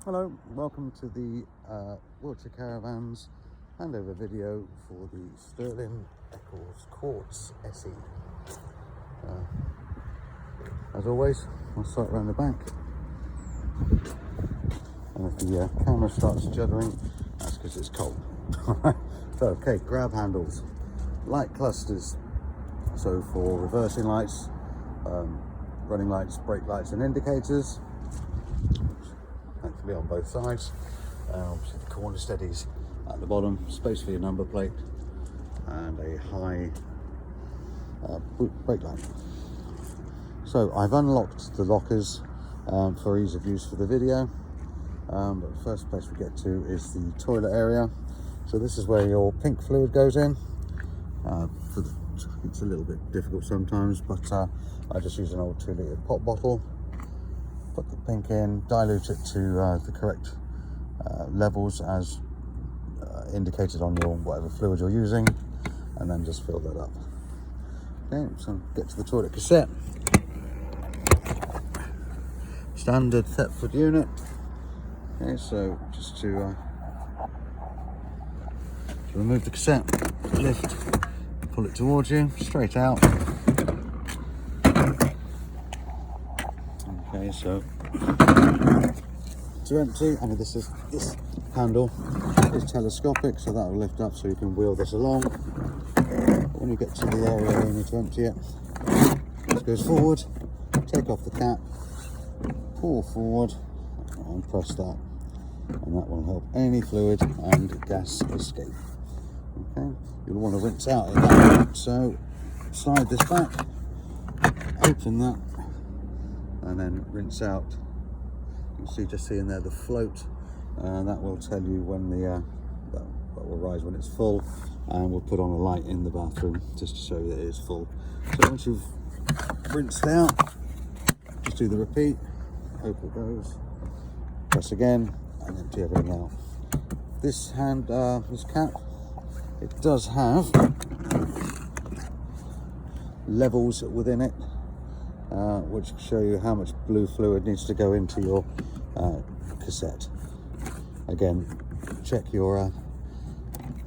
Hello, welcome to the Water Caravans handover video for the Sterling Eccles Quartz SE. As always, I'll start around the back, and if the camera starts juddering, that's because it's cold. So, okay, grab handles, light clusters, so for reversing lights, running lights, brake lights and indicators, thankfully on both sides. Obviously the corner steadies at the bottom, space for your number plate, and a high brake light. So I've unlocked the lockers for ease of use for the video, but the first place we get to is the toilet area. So this is where your pink fluid goes in. It's a little bit difficult sometimes, but I just use an old 2-litre pop bottle, put the pink in, dilute it to the correct levels as indicated on your whatever fluid you're using, and then just fill that up. Okay, so get to the toilet cassette. Standard Thetford unit. Okay, so just to remove the cassette, lift, pull it towards you, straight out. Okay, so to empty, I mean this handle is telescopic, so that will lift up so you can wheel this along. When you get to the area where you need to empty it, this goes forward, take off the cap, pull forward and press that, and that will help any fluid and gas escape. Okay, you'll want to rinse out at that point, so slide this back, open that, and then rinse out. You can see, just seeing there the float, and that will tell you when the that will rise when it's full, and we'll put on a light in the bathroom just to show you that it is full. So once you've rinsed out, just do the repeat, hope it goes, press again and empty everything out. This cap, it does have levels within it, which show you how much blue fluid needs to go into your cassette. Again, check your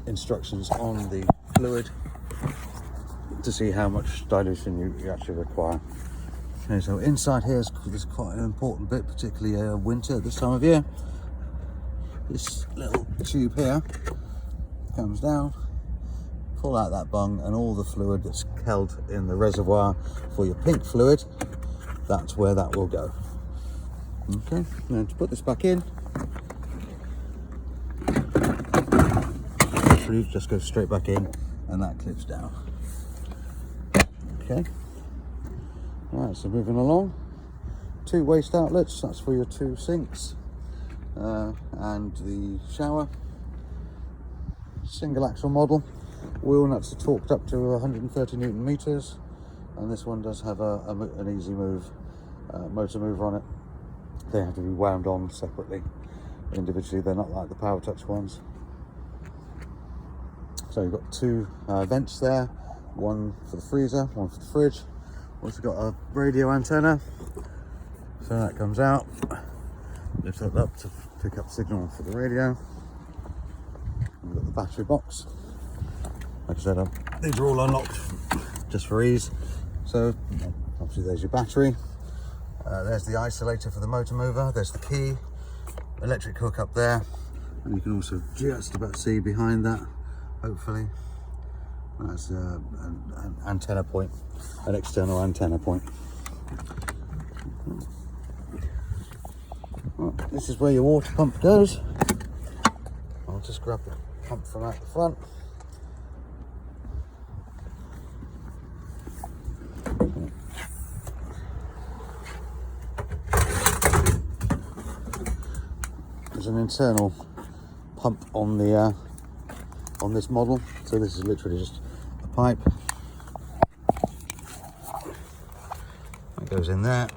instructions on the fluid to see how much dilution you actually require. Okay, so inside here is quite an important bit, particularly winter this time of year. This little tube here comes down, pull out that bung, and all the fluid that's held in the reservoir for your pink fluid, that's where that will go. Okay, now to put this back in, just goes straight back in, and that clips down. Okay, right, so moving along, 2 waste outlets, that's for your 2 sinks and the shower. Single axle model, wheel nuts are torqued up to 130 Newton meters, and this one does have an easy move motor mover on it. They have to be wound on separately, individually. They're not like the Power Touch ones. So you've got 2 vents there, one for the freezer, one for the fridge. Also got a radio antenna, so that comes out, lift that up to pick up signal for the radio. We've got the battery box. Like I said, these are all unlocked just for ease. So obviously there's your battery, there's the isolator for the motor mover, there's the key, electric hook up there, and you can also just about see behind that, hopefully, that's an antenna point, an external antenna point. Well, this is where your water pump goes. I'll just grab the pump from out the front. There's an internal pump on the on this model, so this is literally just a pipe that goes in there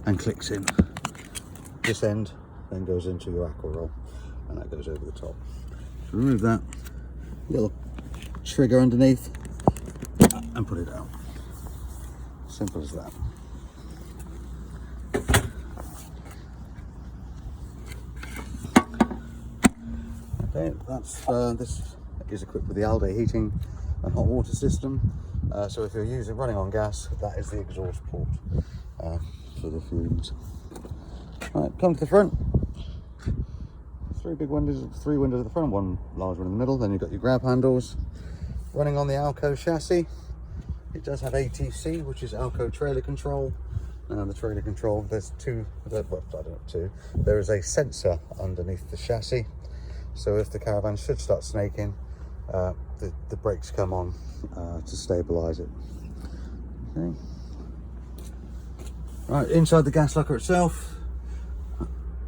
and clicks in. This end then goes into your aqua roll, and that goes over the top. So remove that little trigger underneath and put it out. Simple as that. Okay, that's this is equipped with the Alde heating and hot water system. So if you're running on gas, that is the exhaust port for the fumes. Right, come to the front. Three windows at the front, one large one in the middle. Then you've got your grab handles. Running on the Alco chassis. It does have ATC, which is Alco trailer control. Now the trailer control, there's two. There is a sensor underneath the chassis. So if the caravan should start snaking, the brakes come on to stabilise it. Okay. Right, inside the gas locker itself,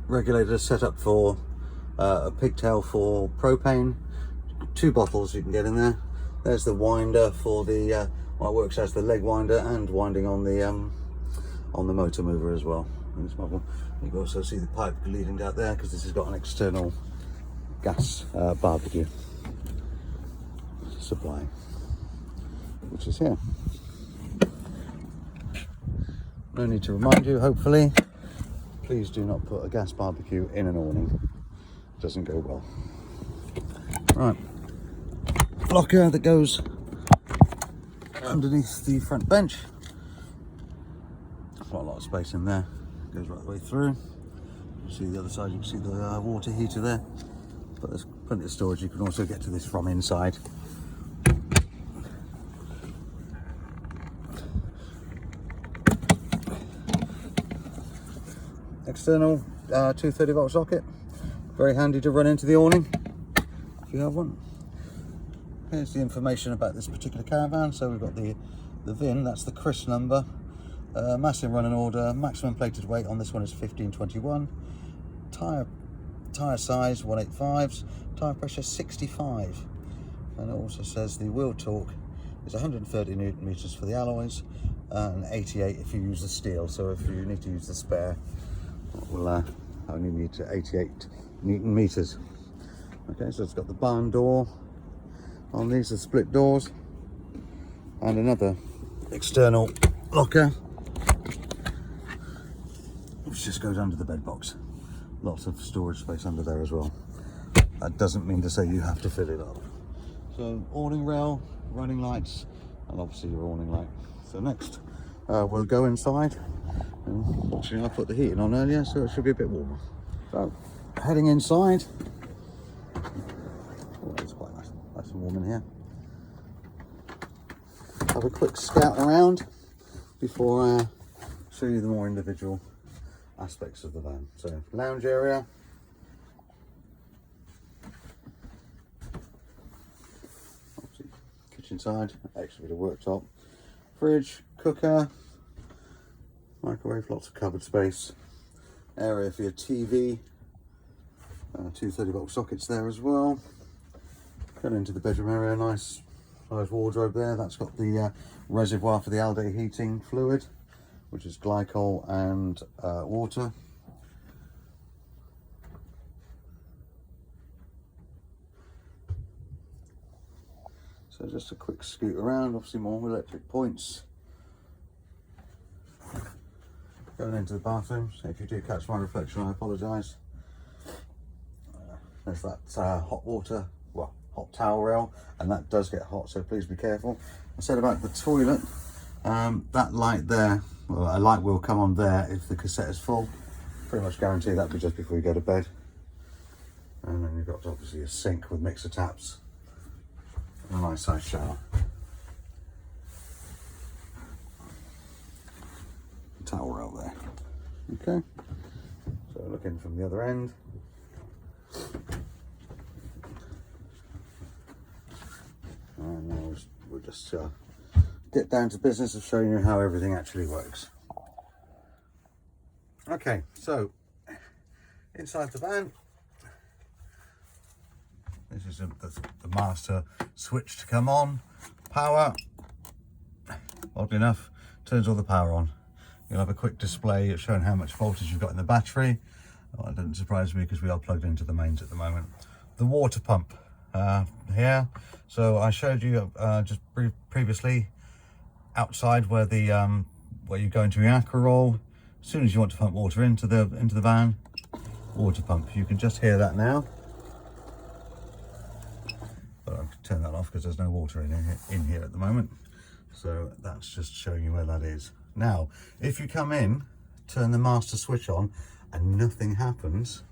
regulator is set up for a pigtail for propane. 2 bottles you can get in there. There's the winder for the well, it works as the leg winder and winding on the motor mover as well. In this model, you can also see the pipe leading out there because this has got an external gas barbecue supply, which is here. No need to remind you, hopefully, please do not put a gas barbecue in an awning. It doesn't go well. Right, locker that goes underneath the front bench. Quite a lot of space in there. Goes right the way through. You see the other side, you can see the water heater there. But there's plenty of storage. You can also get to this from inside. External 230-volt socket. Very handy to run into the awning if you have one. Here's the information about this particular caravan. So we've got the VIN, that's the Chris number. Mass in running order, maximum plated weight on this one is 1521. Tyre size 185s, tyre pressure 65. And it also says the wheel torque is 130 Newton meters for the alloys and 88 if you use the steel. So if you need to use the spare, we'll only need to 88 Newton meters. Okay, so it's got the barn door on these, the split doors, and another external locker which just goes under the bed box. Lots of storage space under there as well. That doesn't mean to say you have to fill it up. So awning rail, running lights, and obviously your awning light. So next we'll go inside. Actually, I put the heating on earlier, so it should be a bit warmer. So heading inside. Oh, it's quite nice and warm in here. Have a quick scout around before I show you the more individual aspects of the van. So lounge area, obviously kitchen side, extra bit of worktop, fridge, cooker, microwave, lots of cupboard space, area for your TV, 230-volt sockets there as well. Going into the bedroom area, nice size wardrobe there. That's got the reservoir for the Alde heating fluid, which is glycol and water. So just a quick scoot around, obviously more electric points. Going into the bathroom, so if you do catch my reflection, I apologise. There's that hot towel rail, and that does get hot, so please be careful. I said about the toilet, that light there, well, a light will come on there if the cassette is full. Pretty much guarantee that'll be just before you go to bed. And then you've got obviously a sink with mixer taps and a nice size shower. Towel rail there. Okay, so looking from the other end. And now we'll just get down to business of showing you how everything actually works. Okay, so inside the van, this is the master switch to come on. Power, oddly enough, turns all the power on. You'll have a quick display showing how much voltage you've got in the battery. Well, that doesn't surprise me because we are plugged into the mains at the moment. The water pump here. So I showed you just previously outside where the where you go into your aqua roll. As soon as you want to pump water into the van, water pump. You can just hear that now. but I can turn that off because there's no water in here at the moment. So that's just showing you where that is. Now, if you come in, turn the master switch on and nothing happens,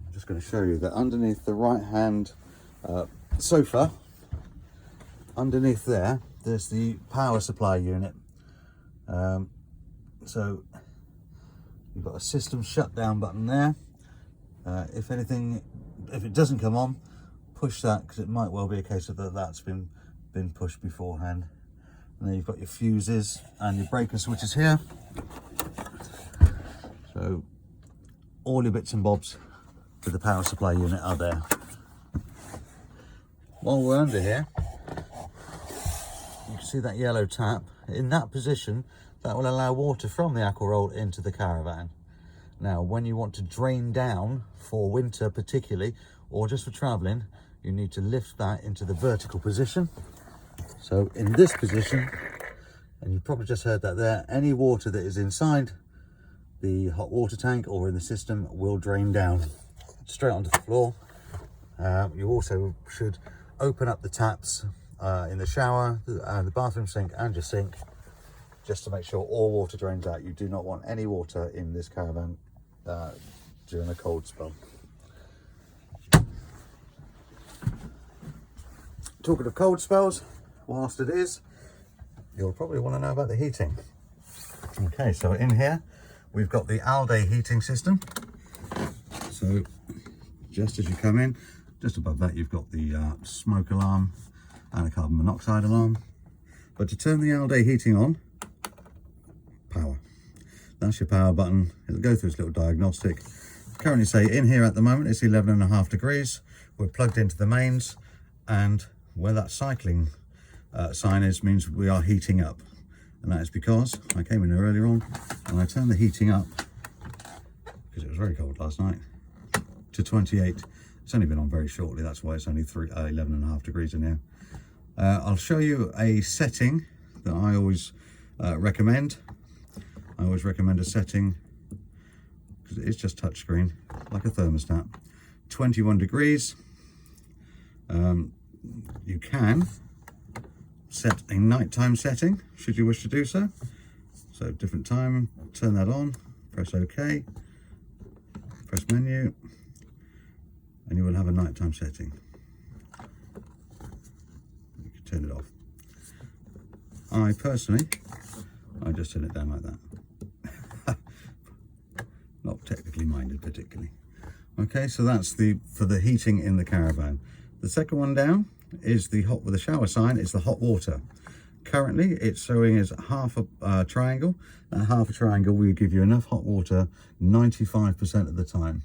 I'm just going to show you that underneath the right hand sofa, underneath there's the power supply unit. So you've got a system shutdown button there. If it doesn't come on, push that, because it might well be a case of that's been pushed beforehand. And then you've got your fuses and your breaker switches here. So all your bits and bobs for the power supply unit are there. While we're under here, you can see that yellow tap. In that position, that will allow water from the aqua roll into the caravan. Now, when you want to drain down for winter particularly, or just for traveling, you need to lift that into the vertical position. So in this position, and you've probably just heard that there, any water that is inside the hot water tank or in the system will drain down straight onto the floor. You also should open up the taps in the shower, the bathroom sink and your sink, just to make sure all water drains out. You do not want any water in this caravan during a cold spell. Talking of cold spells, whilst it is, you'll probably want to know about the heating. Okay, so in here we've got the all-day heating system. So just as you come in, just above that you've got the smoke alarm and a carbon monoxide alarm. But to turn the all-day heating on, power. That's your power button. It'll go through its little diagnostic. Currently say in here at the moment it's 11.5 degrees. We're plugged into the mains, and where that cycling sign is means we are heating up. And that is because I came in earlier on and I turned the heating up, because it was very cold last night, to 28. It's only been on very shortly, that's why it's only 11.5 degrees in here. I'll show you a setting that I always recommend. I always recommend a setting, because it is just touchscreen, like a thermostat. 21 degrees. You can set a nighttime setting, should you wish to do so. So different time, turn that on, press OK, press menu, and you will have a nighttime setting. You can turn it off. I just turn it down like that. Not technically minded particularly. Okay, so that's for the heating in the caravan. The second one down is the hot with the shower sign. It's the hot water. Currently it's showing as half a triangle. That half a triangle will give you enough hot water 95% of the time.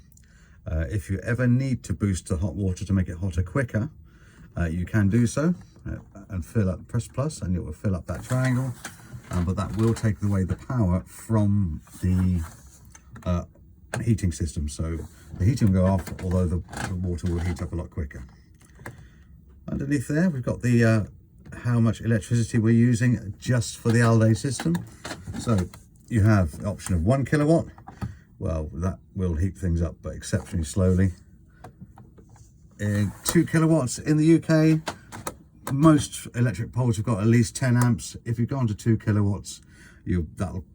If you ever need to boost the hot water to make it hotter quicker, you can do so and fill up, press plus, and it will fill up that triangle. But that will take away the power from the heating system. So the heating will go off, although the water will heat up a lot quicker. Underneath there, we've got the how much electricity we're using just for the all-day system. So you have the option of 1 kilowatt. Well, that will heat things up, but exceptionally slowly. 2 kilowatts in the UK. Most electric poles have got at least 10 amps. If you've gone to 2 kilowatts, that'll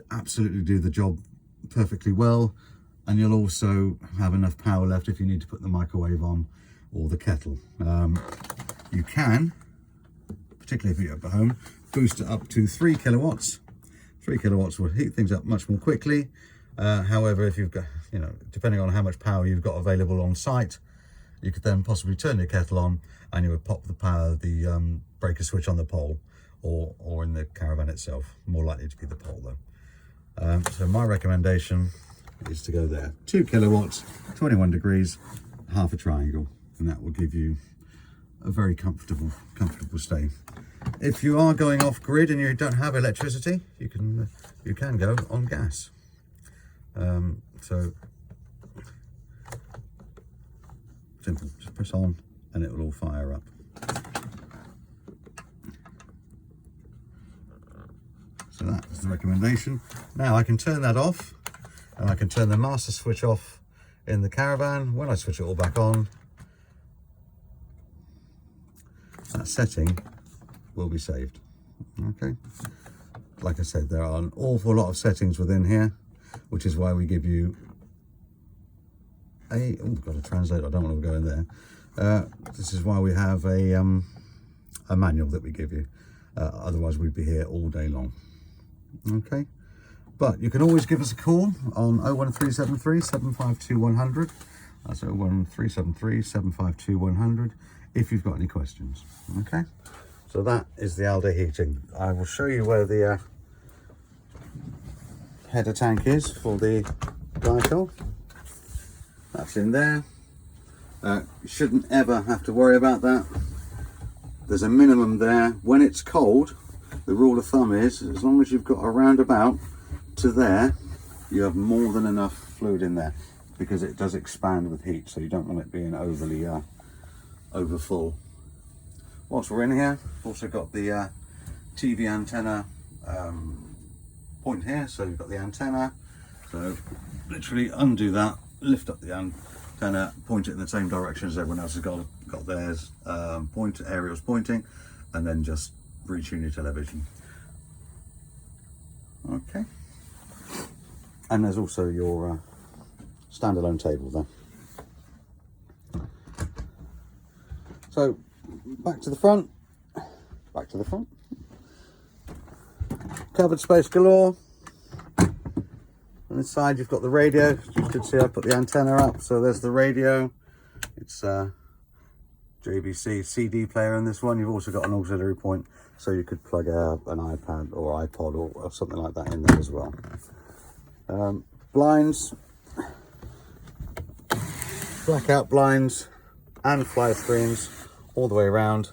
absolutely do the job perfectly well. And you'll also have enough power left if you need to put the microwave on or the kettle. You can, particularly if you're at home, boost it up to 3 kilowatts. 3 kilowatts will heat things up much more quickly. However, if you've got, depending on how much power you've got available on site, you could then possibly turn your kettle on and you would pop the breaker switch on the pole or in the caravan itself. More likely to be the pole though. So my recommendation is to go there. 2 kilowatts, 21 degrees, half a triangle, and that will give you a very comfortable stay. If you are going off grid and you don't have electricity, you can go on gas. So simple, just press on and it will all fire up. So that is the recommendation. Now I can turn that off and I can turn the master switch off. In the caravan, when I switch it all back on, that setting will be saved. Okay, like I said, there are an awful lot of settings within here, which is why we give you a, oh, got to translate, I don't want to go in there. This is why we have a manual that we give you. Otherwise we'd be here all day long. Okay, but you can always give us a call on 01373 752 100. That's 01373 752 100 if you've got any questions. Okay, so that is the Alde heating. I will show you where the header tank is for the glycol. That's in there. You shouldn't ever have to worry about that. There's a minimum there. When it's cold, the rule of thumb is, as long as you've got around about to there, you have more than enough fluid in there, because it does expand with heat, so you don't want it being overly over full. Whilst we're in here, we've also got the TV antenna point here, so you've got the antenna. So literally undo that, lift up the antenna, point it in the same direction as everyone else has got theirs, aerials pointing, and then just retune your television. Okay, and there's also your standalone table there. So back to the front, cupboard space galore. On this side you've got the radio. You could see I put the antenna up, so there's the radio. It's JVC CD player in this one. You've also got an auxiliary point, so you could plug an iPad or iPod or something like that in there as well. Blinds, blackout blinds and fly screens all the way around.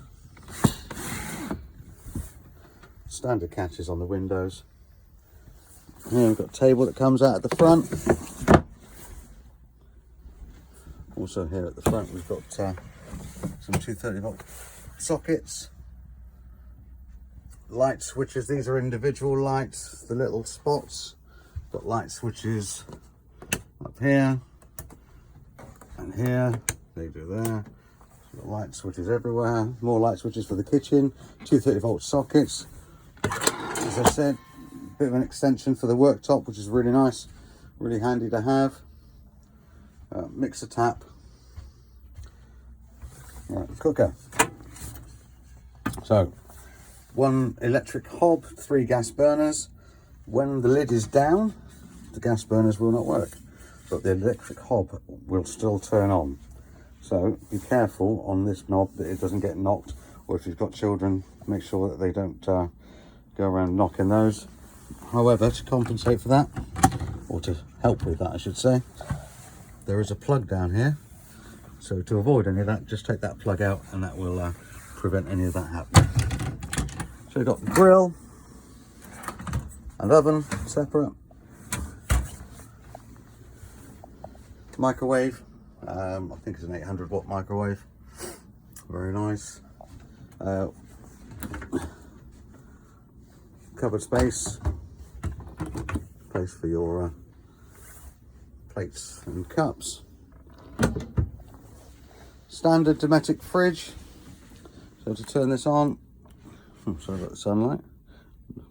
Standard catches on the windows. Here we've got a table that comes out at the front. Also here at the front we've got some 230-volt sockets. Light switches, these are individual lights, the little spots. Got light switches up here and here, they do there. Got light switches everywhere, more light switches for the kitchen, 230-volt sockets. As I said, a bit of an extension for the worktop, which is really nice, really handy to have. Mixer tap. Right, cooker. So, one electric hob, 3 gas burners. When the lid is down, the gas burners will not work, but the electric hob will still turn on. So be careful on this knob that it doesn't get knocked, or if you've got children, make sure that they don't go around knocking those. However, to compensate for that, or to help with that I should say, there is a plug down here. So to avoid any of that, just take that plug out and that will prevent any of that happening. So you've got the grill and oven separate. Microwave, I think it's an 800-watt microwave. Very nice. Cupboard space, place for your plates and cups. Standard Dometic fridge. So to turn this on, oh, sorry about the sunlight.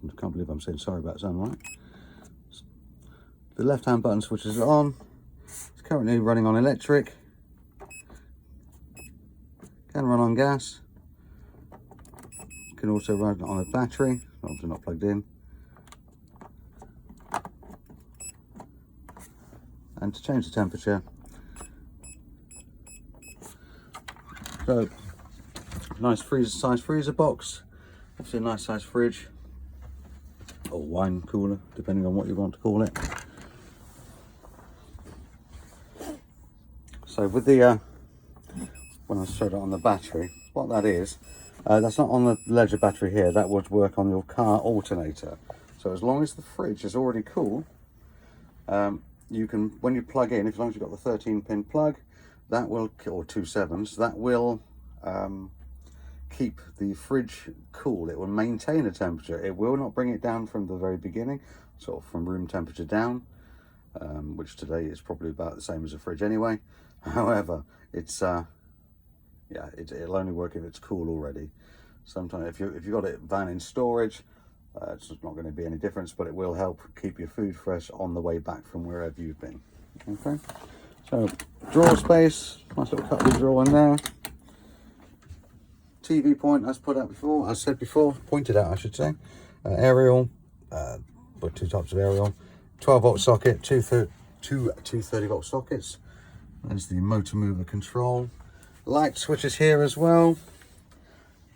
I can't believe I'm saying sorry about sunlight. The left-hand button switches it on. It's currently running on electric. Can run on gas. Can also run on a battery, obviously not plugged in. And to change the temperature, so nice size freezer box, obviously a nice size fridge or wine cooler, depending on what you want to call it. So with the when I showed it on the battery, what that is, that's not on the Ledger battery here, that would work on your car alternator. So as long as the fridge is already cool, you can, when you plug in, as long as you've got the 13-pin plug, that will, or 2 7s, that will keep the fridge cool. It will maintain a temperature. It will not bring it down from the very beginning, sort of from room temperature down, which today is probably about the same as a fridge anyway. However, it's yeah, it'll only work if it's cool already. Sometimes if you've got it van in storage, it's not going to be any difference, but it will help keep your food fresh on the way back from wherever you've been. Okay, so drawer space, nice little cutlery drawer in there. TV point, as pointed out I should say. Aerial, with 2 types of aerial. 12-volt socket, two 30-volt sockets. There's the motor mover control. Light switches here as well.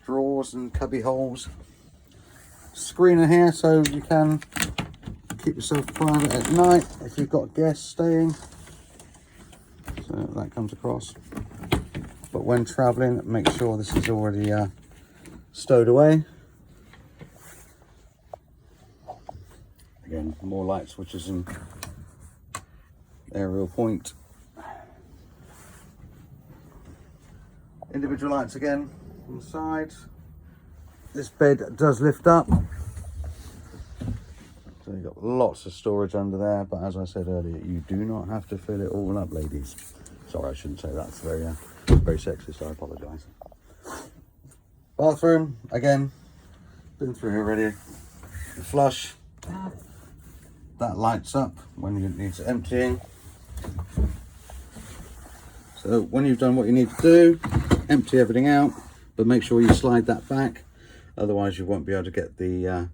Drawers and cubby holes. Screener here so you can keep yourself private at night if you've got guests staying. So that comes across. But when traveling, make sure this is already stowed away. Again, more light switches and aerial point. Individual lights again on the sides. This bed does lift up. So you've got lots of storage under there, but as I said earlier, you do not have to fill it all up, ladies. Sorry, I shouldn't say that. It's very, very sexist, I apologise. Bathroom, again, been through already. The flush, that lights up when it needs emptying. So when you've done what you need to do, empty everything out, but make sure you slide that back, otherwise you won't be able to get the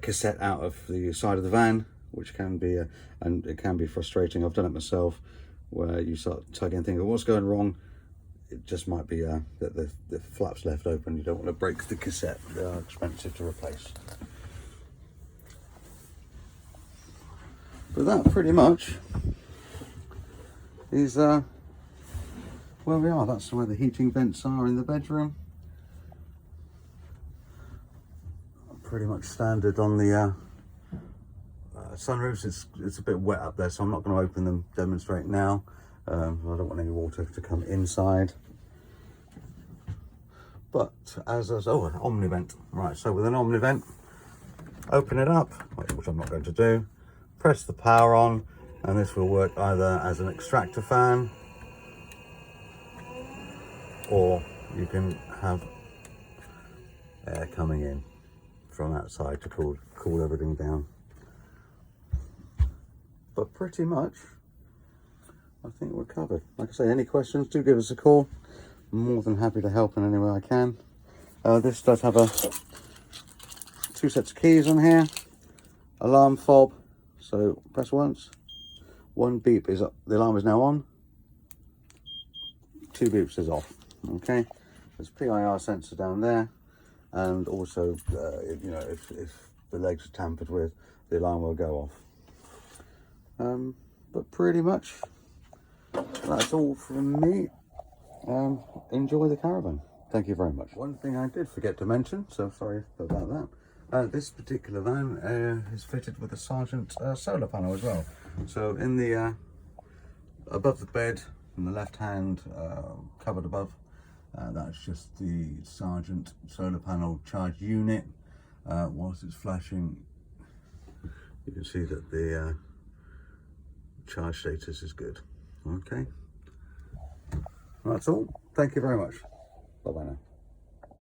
cassette out of the side of the van, which can be and it can be frustrating. I've done it myself, where you start tugging and thinking, what's going wrong? It just might be that the flap's left open. You don't want to break the cassette. They are expensive to replace. But that pretty much is where we are. That's where the heating vents are in the bedroom. Pretty much standard on the sunroofs. It's a bit wet up there, so I'm not going to open them, demonstrate now. I don't want any water to come inside. But as an omnivent, right? So with an omnivent, open it up, which I'm not going to do. Press the power on, and this will work either as an extractor fan, or you can have air coming in from outside to cool everything down. But pretty much, I think we're covered. Like I say, any questions, do give us a call. I'm more than happy to help in any way I can. This does have 2 sets of keys on here, alarm fob. So press once, 1 beep is up, the alarm is now on, 2 beeps is off. Okay, there's PIR sensor down there, and also you know, if the legs are tampered with, the alarm will go off. But pretty much that's all from me. Enjoy the caravan. Thank you very much. One thing I did forget to mention, so sorry about that. This particular van is fitted with a Sargent solar panel as well. So in the above the bed, in the left hand cupboard above, that's just the Sargent solar panel charge unit. Whilst it's flashing, you can see that the charge status is good. Okay, that's all. Thank you very much. Bye bye now.